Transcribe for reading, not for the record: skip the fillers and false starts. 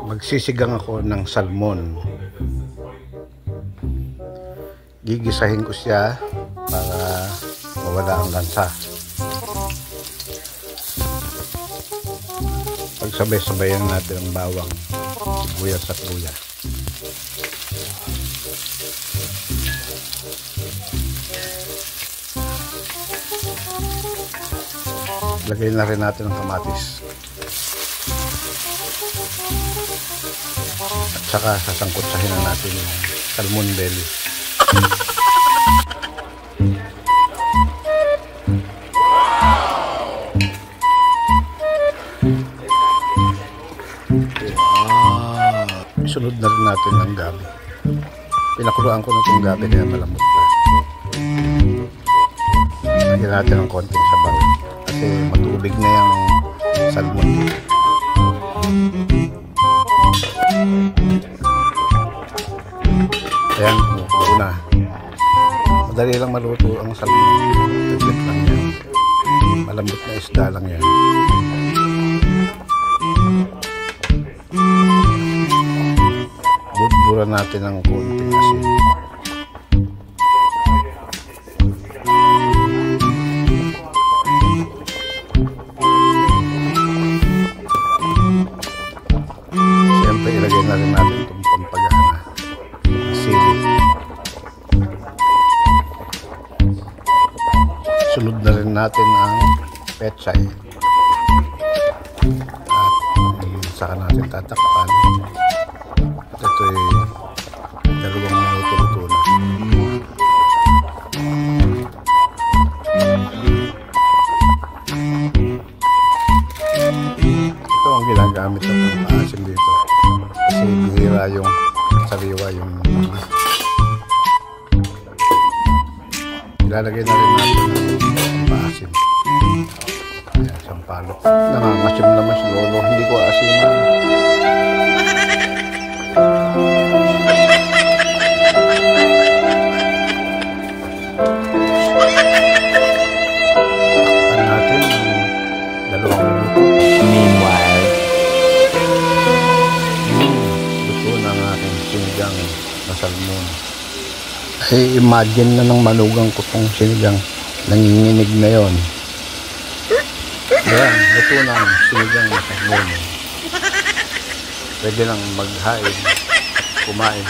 Magsisigang ako ng salmon. Gigisahin ko siya para mawala ang lansa. Pagsabay-sabayan natin ang bawang, sibuyas at luya. Lagay na rin natin ang kamatis. At saka sasangkutsahin na natin yung salmon belly. Isunod na rin natin ng gabi. Pinakuluan ko na itong gabi kaya malambot na. Lagyan natin ng konting sabaw kasi matubig na yung salmon. Ayan, luto na. Madali lang maluto ang salmon. Taglit lang yan. Malambot na isda lang yan. Budburan natin ng konting asin. Siyempre ilagay na rin natin itong pampagana. Sili. Sunod na rin natin ang pechay. At saka natin tatakpan. At ito ay 2 minuto luto na. Ito ang ginagamit ng pampaasim dito. Kasi bihira yung sariwa yung ilalagay na rin natin ang pampaasim. Ayan, sampalok. Nangangasim naman si Lolo. Hindi ko asiman. Meanwhile, luto na ang aking sinigang na salmon. Ay, imagine na ng manugang ko itong sinigang. Nanginginig na yon. Ayan, luto na ang sinigang na salmon. Pwede nang maghain, kumain.